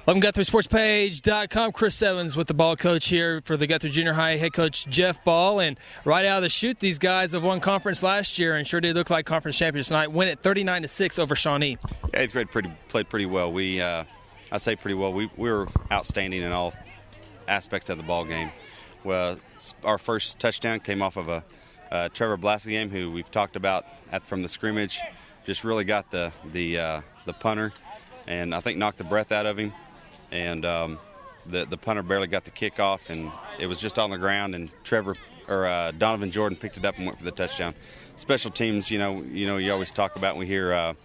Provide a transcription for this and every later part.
Welcome to GuthrieSportsPage.com. Chris Evans with the ball coach here for the Guthrie Junior High head coach Jeff Ball. And right out of the chute, these guys have won conference last year and sure did look like conference champions tonight. Win it 39-6 over Shawnee. Yeah, eighth grade played pretty well. I say pretty well. We were outstanding in all aspects of the ball game. Well, our first touchdown came off of a Trevor Blasky game, who we've talked about from the scrimmage. Just really got the punter, and I think knocked the breath out of him. And the punter barely got the kickoff, and it was just on the ground. And Donovan Jordan picked it up and went for the touchdown. Special teams, you always talk about. We hear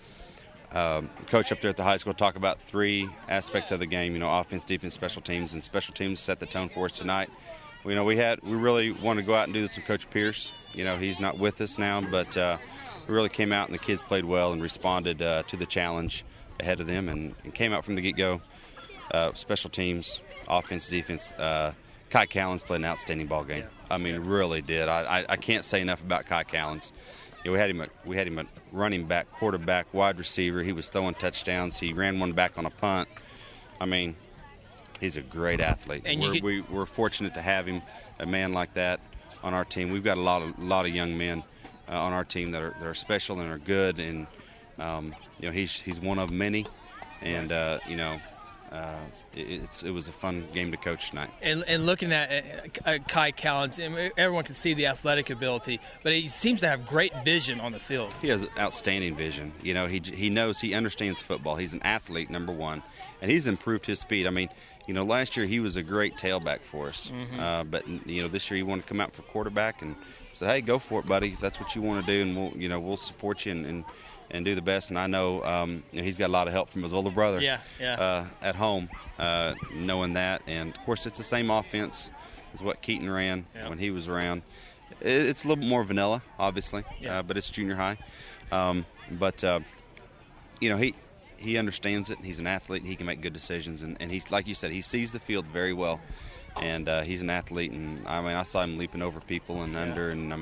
coach up there at the high school talk about three aspects of the game. Offense, defense, special teams, and special teams set the tone for us tonight. We really want to go out and do this with Coach Pearce. He's not with us now, but we really came out and the kids played well and responded to the challenge ahead of them, and came out from the get-go. Special teams, offense, defense. Kai Callens played an outstanding ball game. I mean, really did. I can't say enough about Kai Callens. We had him at running back, quarterback, wide receiver. He was throwing touchdowns. He ran one back on a punt. I mean, he's a great athlete. And we're fortunate to have him, a man like that, on our team. We've got a lot of young men on our team that are special and are good, and he's one of many, and it was a fun game to coach tonight. And looking at Kai Callens, everyone can see the athletic ability, but he seems to have great vision on the field. He has outstanding vision. He understands football. He's an athlete, number one, and he's improved his speed. I mean, last year he was a great tailback for us, but this year he wanted to come out for quarterback and said, "Hey, go for it, buddy. If that's what you want to do, and we'll support you and do the best." And I know he's got a lot of help from his older brother at home, knowing that. And, of course, it's the same offense as what Keaton ran when he was around. It's a little bit more vanilla, obviously, but it's junior high. He understands it. He's an athlete, and he can make good decisions. And he's, like you said, he sees the field very well. And he's an athlete. And, I saw him leaping over people and under. And,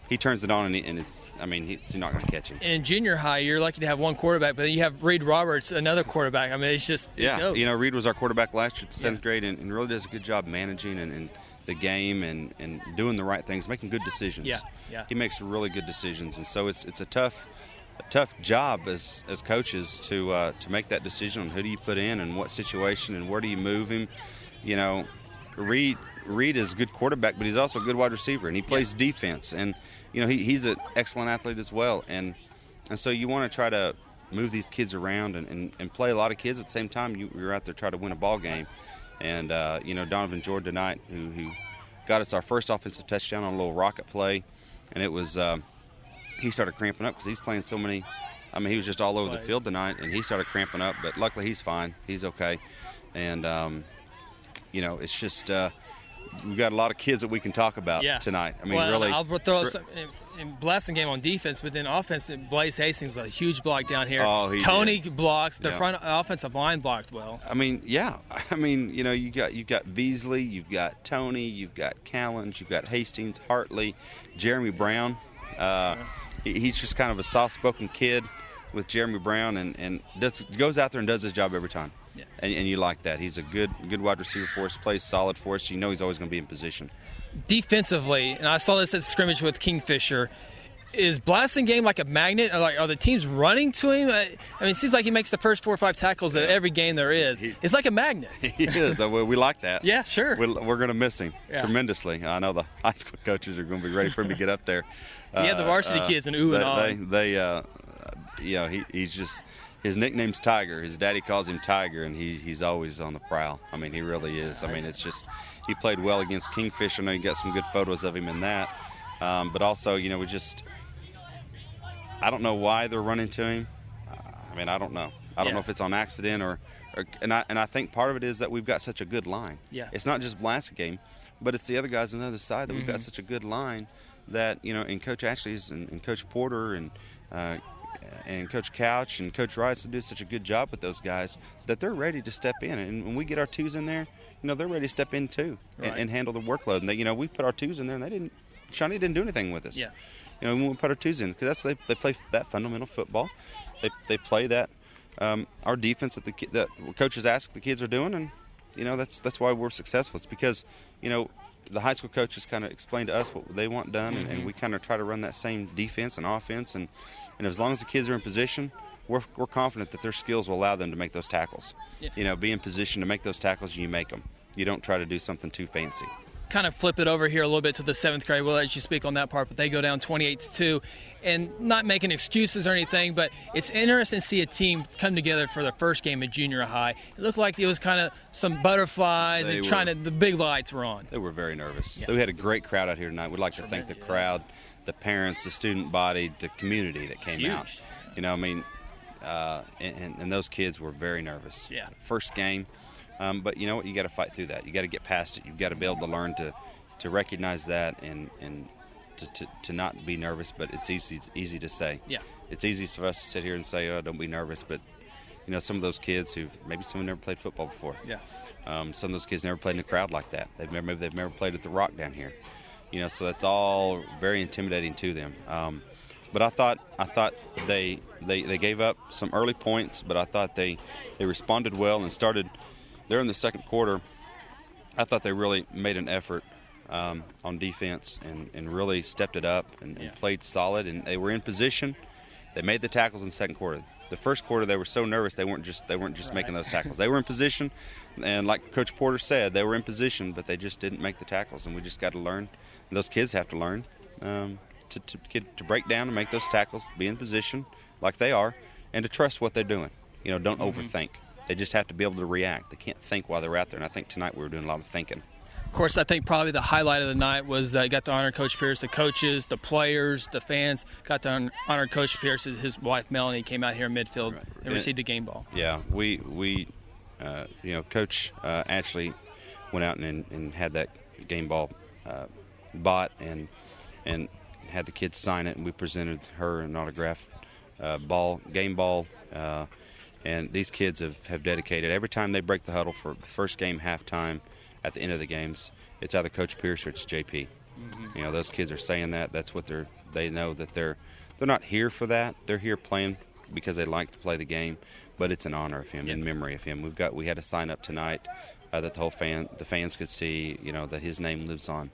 he turns it on, and you're not going to catch him. In junior high, you're lucky to have one quarterback, but then you have Reed Roberts, another quarterback. It's just it goes. Reed was our quarterback last year, 7th grade, and really does a good job managing and the game and doing the right things, making good decisions. He makes really good decisions, and so it's a tough job as coaches to make that decision on who do you put in and what situation and where do you move him. Reed is a good quarterback, but he's also a good wide receiver, and he plays defense. And, he's an excellent athlete as well. And so you want to try to move these kids around and play a lot of kids. At the same time, you're out there trying to win a ball game. And, Donovan Jordan tonight, who got us our first offensive touchdown on a little rocket play. And it was he started cramping up because he's playing so many. He was just all over the field tonight, and he started cramping up. But luckily he's fine. He's okay. And, it's just we've got a lot of kids that we can talk about tonight. Really. I'll throw in blasting game on defense, but then offense, Blaze Hastings was a huge block down here. Tony blocks. The front offensive line blocked well. You've got Beasley, you've got Tony, you've got Callens, you've got Hastings, Hartley, Jeremy Brown. He's just kind of a soft-spoken kid with Jeremy Brown, and goes out there and does his job every time. Yeah. And you like that. He's a good wide receiver for us, plays solid for us. He's always going to be in position. Defensively, and I saw this at scrimmage with Kingfisher, is blasting game like a magnet? Are the teams running to him? It seems like he makes the first 4 or 5 tackles at every game there is. It's like a magnet. He is. We like that. Yeah, sure. We're going to miss him tremendously. I know the high school coaches are going to be ready for him to get up there. The varsity kids and he's just. His nickname's Tiger. His daddy calls him Tiger, and he's always on the prowl. He really is. It's just he played well against Kingfisher. I know you got some good photos of him in that. But also, I don't know why they're running to him. I don't know. I don't know if it's on accident and I think part of it is that we've got such a good line. Yeah. It's not just Blasky, but it's the other guys on the other side that we've got such a good line that, and Coach Ashley's and Coach Porter and Coach Couch and Coach Rice do such a good job with those guys that they're ready to step in. And when we get our twos in there, they're ready to step in too and handle the workload. And we put our twos in there, and Shawnee didn't do anything with us. Yeah. When we put our twos in, because they play that fundamental football. They play that our defense that coaches ask the kids are doing, and that's why we're successful. It's because the high school coaches kind of explain to us what they want done, and we kind of try to run that same defense and offense, and as long as the kids are in position, we're confident that their skills will allow them to make those tackles. Yeah. Be in position to make those tackles, and you make them. You don't try to do something too fancy. Kind of flip it over here a little bit to the 7th grade. We'll let you speak on that part, but they go down 28-2, and not making excuses or anything, but it's interesting to see a team come together for the first game of junior high. It looked like it was kind of some butterflies the big lights were on. They were very nervous. Yeah. We had a great crowd out here tonight. We'd like to thank the crowd, the parents, the student body, the community that came out. And those kids were very nervous. Yeah. First game. But you know what? You got to fight through that. You got to get past it. You've got to be able to learn to recognize that and to not be nervous. But it's easy to say. Yeah. It's easy for us to sit here and say, "Oh, don't be nervous." But some of those kids who maybe some have never played football before. Yeah. Some of those kids never played in a crowd like that. They've never played at the Rock down here. So that's all very intimidating to them. But I thought they gave up some early points, but I thought they responded well and started. There in the second quarter, I thought they really made an effort on defense and really stepped it up and played solid, and they were in position. They made the tackles in the second quarter. The first quarter, they were so nervous they weren't just making those tackles. They were in position, and like Coach Porter said, they were in position, but they just didn't make the tackles. And we just got to learn. And those kids have to learn to break down and make those tackles, be in position like they are, and to trust what they're doing. Don't overthink. They just have to be able to react. They can't think while they're out there, and I think tonight we were doing a lot of thinking. Of course, I think probably the highlight of the night was got to honor Coach Pearce. The coaches, the players, the fans got to honor Coach Pearce. His wife, Melanie, came out here in midfield and received a game ball. Yeah, we Coach actually went out and had that game ball bought and had the kids sign it, and we presented her an autographed game ball. And these kids have dedicated. Every time they break the huddle for the first game, halftime, at the end of the games, it's either Coach Pearce or it's JP. Mm-hmm. Those kids are saying that. That's what they know that they're not here for that. They're here playing because they like to play the game, but it's in honor of him, in memory of him. We had a sign up tonight that the fans could see, that his name lives on.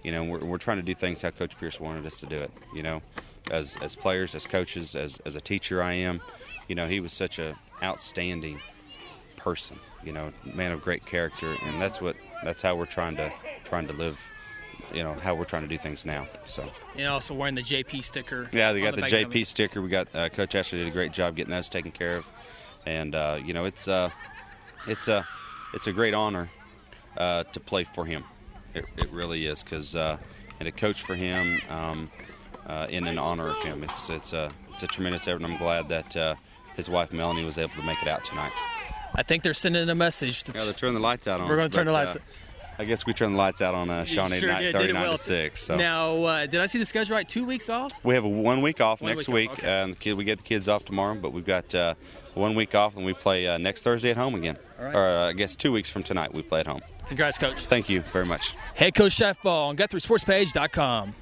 Yeah. We're trying to do things how Coach Pearce wanted us to do it. As players, as coaches, as a teacher, I am. He was such a outstanding person, man of great character, and that's how we're trying to live, how we're trying to do things now. So. Also wearing the JP sticker. Yeah, they got the JP sticker. We got Coach Ashley did a great job getting those taken care of, and it's a great honor to play for him. It really is, because and to coach for him in an honor of him. It's a tremendous effort, and I'm glad that his wife Melanie was able to make it out tonight. I think they're sending a message. They're turning the lights out on us. We're going to turn the lights. I guess we turned the lights out on Shawnee tonight, 39-6. So. Now, did I see the schedule right? 2 weeks off? We have 1 week off next week. Okay. We get the kids off tomorrow, but we've got 1 week off, and we play next Thursday at home again. All right. Or I guess 2 weeks from tonight we play at home. Congrats, Coach. Thank you very much. Head Coach Jeff Ball on GuthrieSportsPage.com.